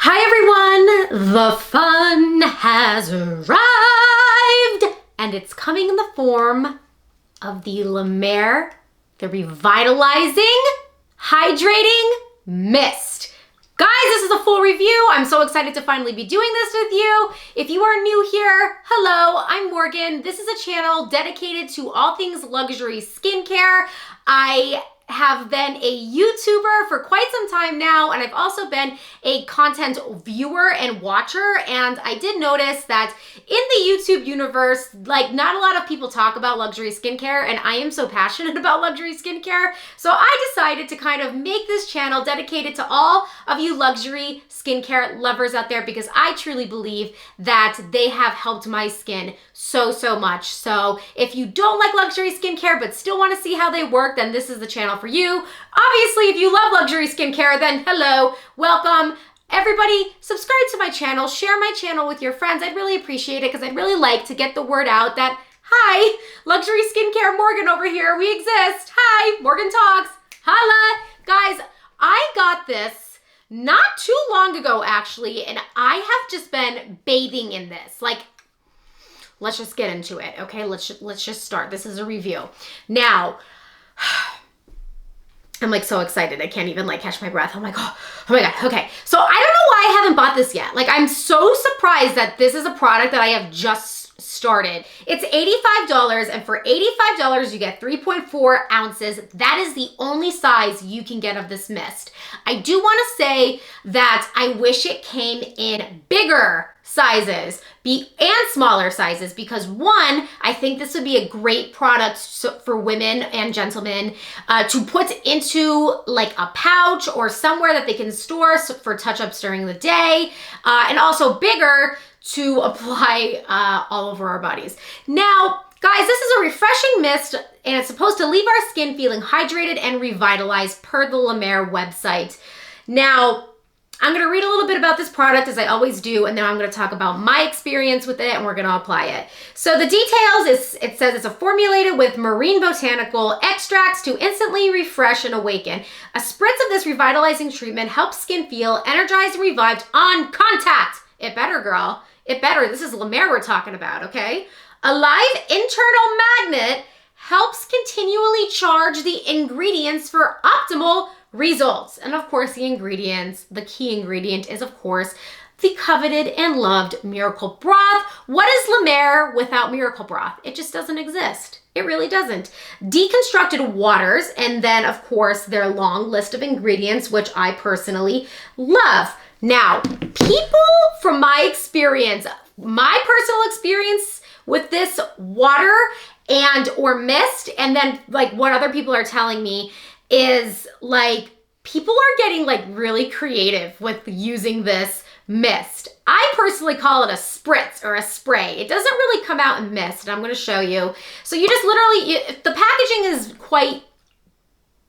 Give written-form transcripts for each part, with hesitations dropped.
Hi everyone! The fun has arrived! And it's coming in the form of the Mer The Revitalizing Hydrating Mist. Guys, this is a full review. I'm so excited to finally be doing this with you. If you are new here, hello, I'm Morgan. This is a channel dedicated to all things luxury skincare. I have been a YouTuber for quite some time now, and I've also been a content viewer and watcher, and I did notice that in the YouTube universe, like, not a lot of people talk about luxury skincare, and I am so passionate about luxury skincare, so I decided to kind of make this channel dedicated to all of you luxury skincare lovers out there, because I truly believe that they have helped my skin so much. So if you don't like luxury skincare but still want to see how they work, then this is the channel for you. Obviously, if you love luxury skincare, then hello, welcome. Everybody, subscribe to my channel, share my channel with your friends. I'd really appreciate it, because I'd really like to get the word out that, hi, luxury skincare Morgan over here, we exist. Hi, Morgan Talks, holla. Guys, I got this not too long ago, actually, and I have just been bathing in this. Like, let's just get into it, okay? Let's just start. This is a review. Now, I'm like so excited. I can't even like catch my breath. I'm like, oh my God, okay. So I don't know why I haven't bought this yet. Like, I'm so surprised that this is a product that I have just started. It's $85, and for $85, you get 3.4 ounces. That is the only size you can get of this mist. I do want to say that I wish it came in bigger sizes and smaller sizes, because one, I think this would be a great product for women and gentlemen to put into like a pouch or somewhere that they can store for touch-ups during the day, and also bigger to apply all over our bodies. Now, guys, this is a refreshing mist, and it's supposed to leave our skin feeling hydrated and revitalized per the LUMINOUS website. Now, I'm gonna read a little bit about this product, as I always do, and then I'm gonna talk about my experience with it, and we're gonna apply it. So the details is, it says it's formulated with marine botanical extracts to instantly refresh and awaken. A spritz of this revitalizing treatment helps skin feel energized and revived on contact. It better, girl. It better. This is LUMINOUS we're talking about, okay? A live internal magnet helps continually charge the ingredients for optimal results. And of course, the ingredients, the key ingredient is, of course, the coveted and loved miraclebroth. What is LUMINOUS without miraclebroth? It just doesn't exist. It really doesn't. Deconstructed waters, and then, of course, their long list of ingredients, which I personally love. Now, people, from my experience, my personal experience with this water and or mist, and then like what other people are telling me, is like people are getting like really creative with using this mist. I personally call it a spritz or a spray. It doesn't really come out in mist, and I'm going to show you. So you just literally, the packaging is quite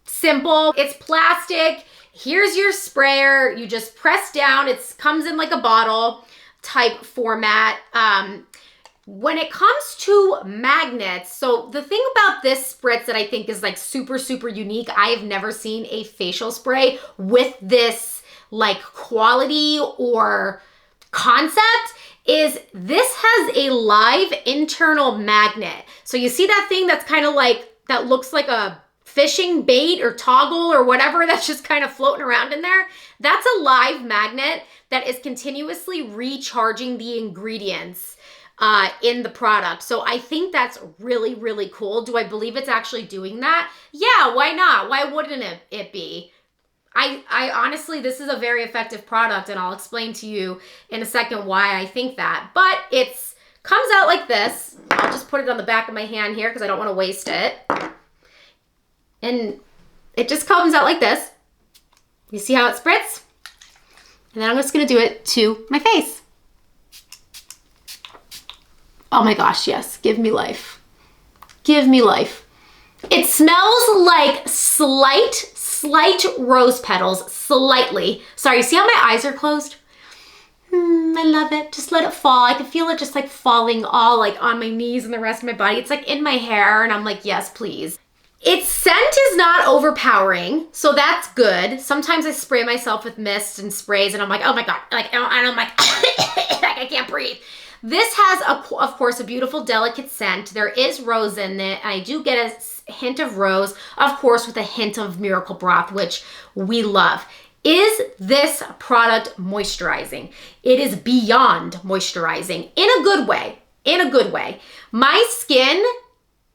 simple. It's plastic. Here's your sprayer. You just press down. It comes in like a bottle type format. When it comes to magnets, so the thing about this spritz that I think is like super unique, I have never seen a facial spray with this like quality or concept, is this has a live internal magnet. So you see that thing that's kind of like, that looks like a fishing bait or toggle or whatever that's just kind of floating around in there? That's a live magnet that is continuously recharging the ingredients in the product. So I think that's really cool. Do I believe it's actually doing that? Yeah, why not? Why wouldn't it be? I honestly, this is a very effective product, and I'll explain to you in a second why I think that. But it's comes out like this. I'll just put it on the back of my hand here because I don't want to waste it. And it just comes out like this. You see how it spritz? And then I'm just gonna do it to my face. Oh my gosh, yes, give me life. Give me life. It smells like slight rose petals, slightly. Sorry, see how my eyes are closed? I love it. Just let it fall. I can feel it just like falling all like on my knees and the rest of my body. It's like in my hair, and I'm like, yes, please. Its scent is not overpowering, so that's good. Sometimes I spray myself with mist and sprays and I'm like, oh my God, like, and I'm like, like I can't breathe. This has, of course, a beautiful, delicate scent. There is rose in it. I do get a hint of rose, of course, with a hint of miracle broth, which we love. Is this product moisturizing? It is beyond moisturizing in a good way, in a good way. My skin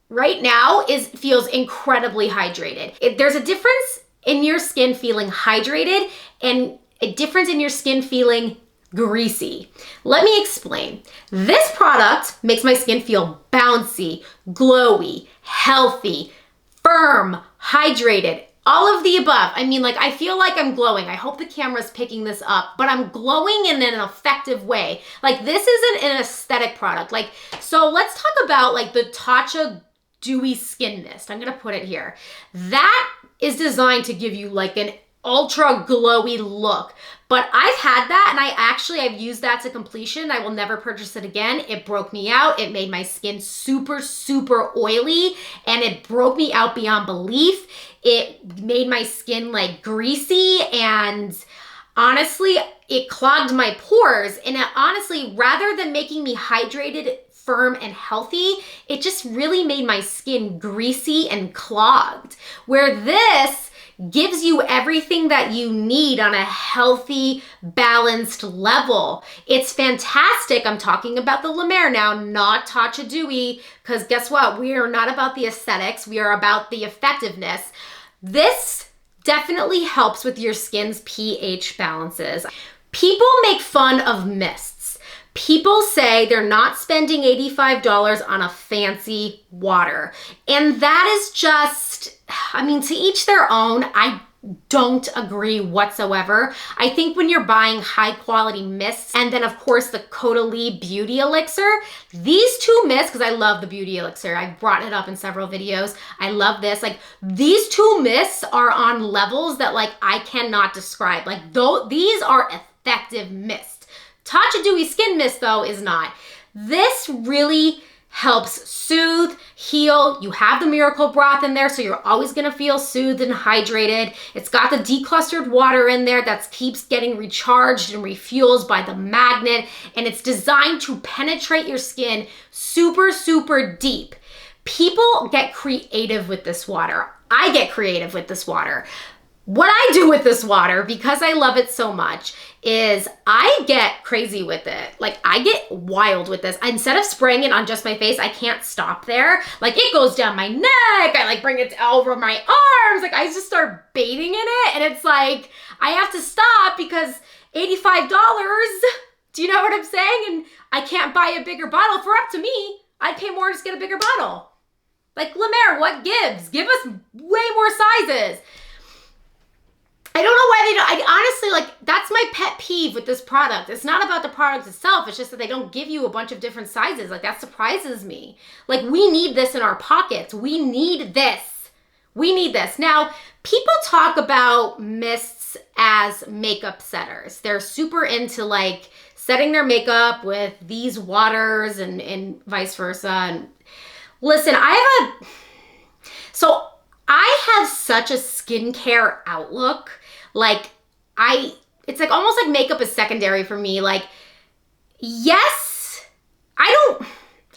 right now feels incredibly hydrated. There's a difference in your skin feeling hydrated and a difference in your skin feeling greasy. Let me explain. This product makes my skin feel bouncy, glowy, healthy, firm, hydrated, all of the above. I mean, like, I feel like I'm glowing. I hope the camera's picking this up, but I'm glowing in an effective way. Like, this isn't an aesthetic product. Like, so let's talk about like the Tatcha Dewy Skin Mist. I'm gonna put it here. That is designed to give you like an ultra glowy look. But I've had that and I've used that to completion. I will never purchase it again. It broke me out. It made my skin super, super oily and it broke me out beyond belief. It made my skin like greasy and honestly, it clogged my pores. And it, honestly, rather than making me hydrated, firm and healthy, it just really made my skin greasy and clogged. Where this gives you everything that you need on a healthy, balanced level. It's fantastic. I'm talking about the La Mer now, not Tatcha Dewy, because guess what? We are not about the aesthetics. We are about the effectiveness. This definitely helps with your skin's pH balances. People make fun of mists. People say they're not spending $85 on a fancy water. And that is just, I mean, to each their own. I don't agree whatsoever. I think when you're buying high quality mists, and then of course the Caudalie Beauty Elixir, these two mists, because I love the Beauty Elixir, I've brought it up in several videos. I love this. Like, these two mists are on levels that like I cannot describe. Like, these are effective mists. Tatcha Dewy Skin Mist though is not. This really helps soothe, heal. You have the miracle broth in there, so you're always gonna feel soothed and hydrated. It's got the declustered water in there that keeps getting recharged and refuels by the magnet, and it's designed to penetrate your skin super, super deep. People get creative with this water. I get creative with this water. What I do with this water, because I love it so much, is I get crazy with it. Like, I get wild with this. Instead of spraying it on just my face, I can't stop there. Like, it goes down my neck. I like bring it over my arms. Like, I just start bathing in it. And it's like, I have to stop because $85. Do you know what I'm saying? And I can't buy a bigger bottle. For up to me, I'd pay more to just get a bigger bottle. Like, La Mer, what gives? Give us way more sizes. I don't know why they don't. I honestly, like, that's my pet peeve with this product. It's not about the product itself. It's just that they don't give you a bunch of different sizes. Like, that surprises me. Like, we need this in our pockets. We need this. We need this. Now, people talk about mists as makeup setters. They're super into, like, setting their makeup with these waters and vice versa. And listen, I have such a skincare outlook. Like, it's like almost like makeup is secondary for me. Like, yes, I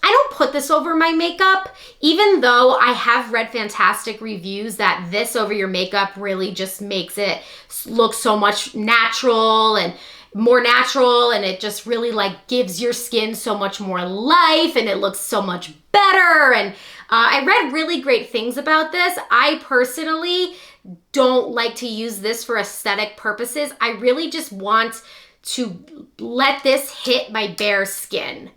don't put this over my makeup, even though I have read fantastic reviews that this over your makeup really just makes it look so much natural and more natural, and it just really like gives your skin so much more life and it looks so much better. And I read really great things about this. I personally don't like to use this for aesthetic purposes. I really just want to let this hit my bare skin.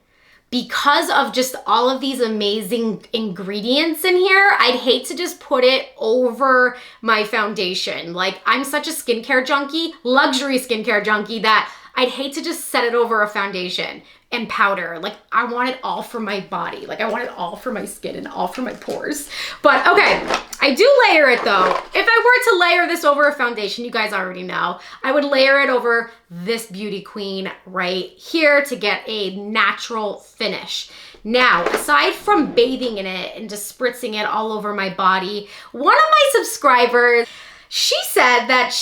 Because of just all of these amazing ingredients in here, I'd hate to just put it over my foundation. Like, I'm such a skincare junkie, luxury skincare junkie, that I'd hate to just set it over a foundation and powder. Like, I want it all for my body. Like, I want it all for my skin and all for my pores. But okay, I do layer it though. If I were to layer this over a foundation, you guys already know, I would layer it over this Beauty Queen right here to get a natural finish. Now, aside from bathing in it and just spritzing it all over my body, one of my subscribers, she said that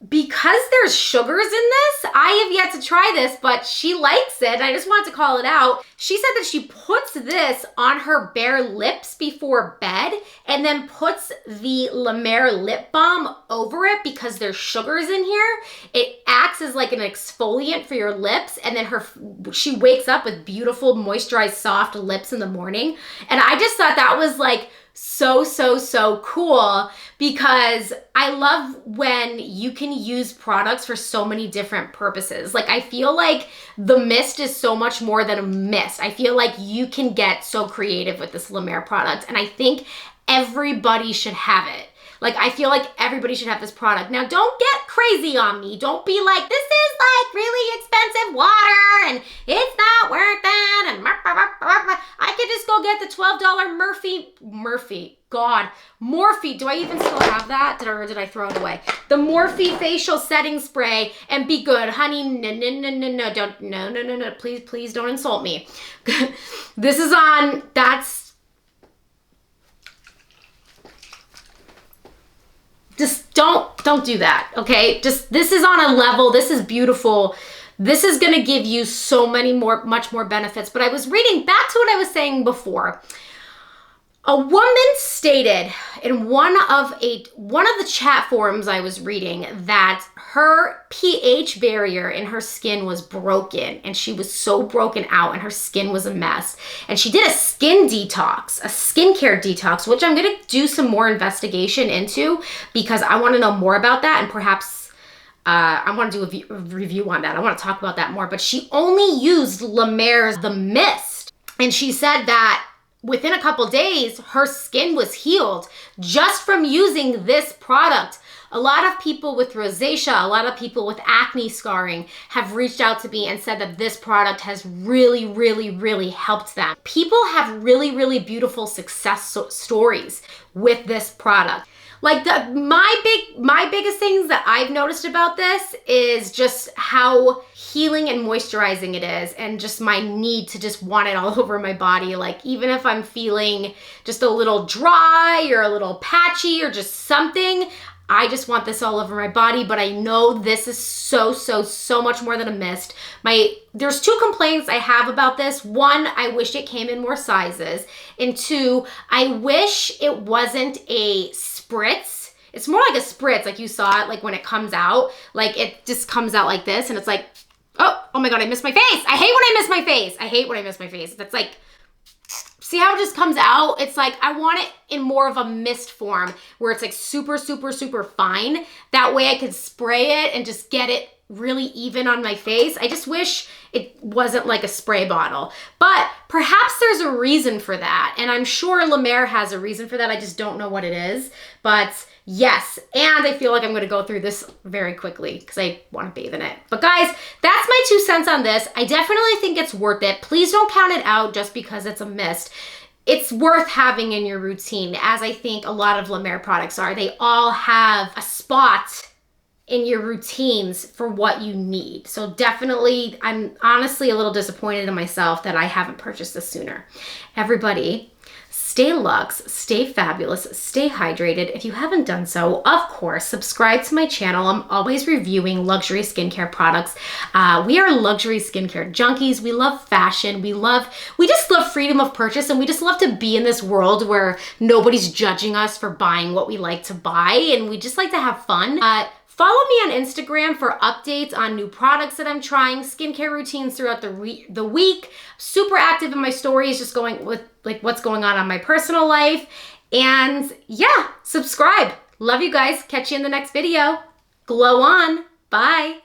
because there's sugars in this, I have yet to try this, but she likes it. I just wanted to call it out. She said that she puts this on her bare lips before bed and then puts the La Mer lip balm over it because there's sugars in here. It acts as like an exfoliant for your lips, and then she wakes up with beautiful moisturized soft lips in the morning. And I just thought that was like so cool, because I love when you can use products for so many different purposes. Like, I feel like the mist is so much more than a mist. I feel like you can get so creative with this La Mer product, and I think everybody should have it. Like, I feel like everybody should have this product. Now, don't get crazy on me. Don't be like, this is like really expensive water and it's not worth it. And I could just go get the $12 Morphe. Do I even still have that? Or did I throw it away? The Morphe facial setting spray and be good. Honey, no. Please don't insult me. This is on, just don't do that, okay? Just, this is on a level, this is beautiful. This is gonna give you much more benefits. But I was reading back to what I was saying before. A woman stated in one of the chat forums I was reading that her pH barrier in her skin was broken, and she was so broken out and her skin was a mess. And she did a skin detox, a skincare detox, which I'm gonna do some more investigation into because I wanna know more about that, and perhaps I want to do a review on that. I want to talk about that more. But she only used La Mer's The Mist, and she said that within a couple days, her skin was healed just from using this product. A lot of people with rosacea, a lot of people with acne scarring have reached out to me and said that this product has really helped them. People have really beautiful success stories with this product. Like, my biggest things that I've noticed about this is just how healing and moisturizing it is, and just my need to just want it all over my body. Like, even if I'm feeling just a little dry or a little patchy or just something, I just want this all over my body. But I know this is so much more than a mist. There's two complaints I have about this. One, I wish it came in more sizes. And two, I wish it wasn't a spritz. It's more like a spritz, like you saw it, like when it comes out, like it just comes out like this, and it's like, oh my God, I missed my face. I hate when I miss my face. I hate when I miss my face. That's like, see how it just comes out? It's like, I want it in more of a mist form where it's like super fine. That way I could spray it and just get it really even on my face. I just wish it wasn't like a spray bottle, but perhaps there's a reason for that. And I'm sure La Mer has a reason for that. I just don't know what it is, but yes. And I feel like I'm going to go through this very quickly because I want to bathe in it. But guys, that's my 2 cents on this. I definitely think it's worth it. Please don't count it out just because it's a mist. It's worth having in your routine, as I think a lot of La Mer products are. They all have a spot in your routines for what you need. So definitely, I'm honestly a little disappointed in myself that I haven't purchased this sooner. Everybody, stay luxe, stay fabulous, stay hydrated. If you haven't done so, of course, subscribe to my channel. I'm always reviewing luxury skincare products. We are luxury skincare junkies. We love fashion. We just love freedom of purchase, and we just love to be in this world where nobody's judging us for buying what we like to buy, and we just like to have fun. Follow me on Instagram for updates on new products that I'm trying, skincare routines throughout the week. Super active in my stories, just going with like what's going on my personal life. And yeah, subscribe. Love you guys. Catch you in the next video. Glow on. Bye.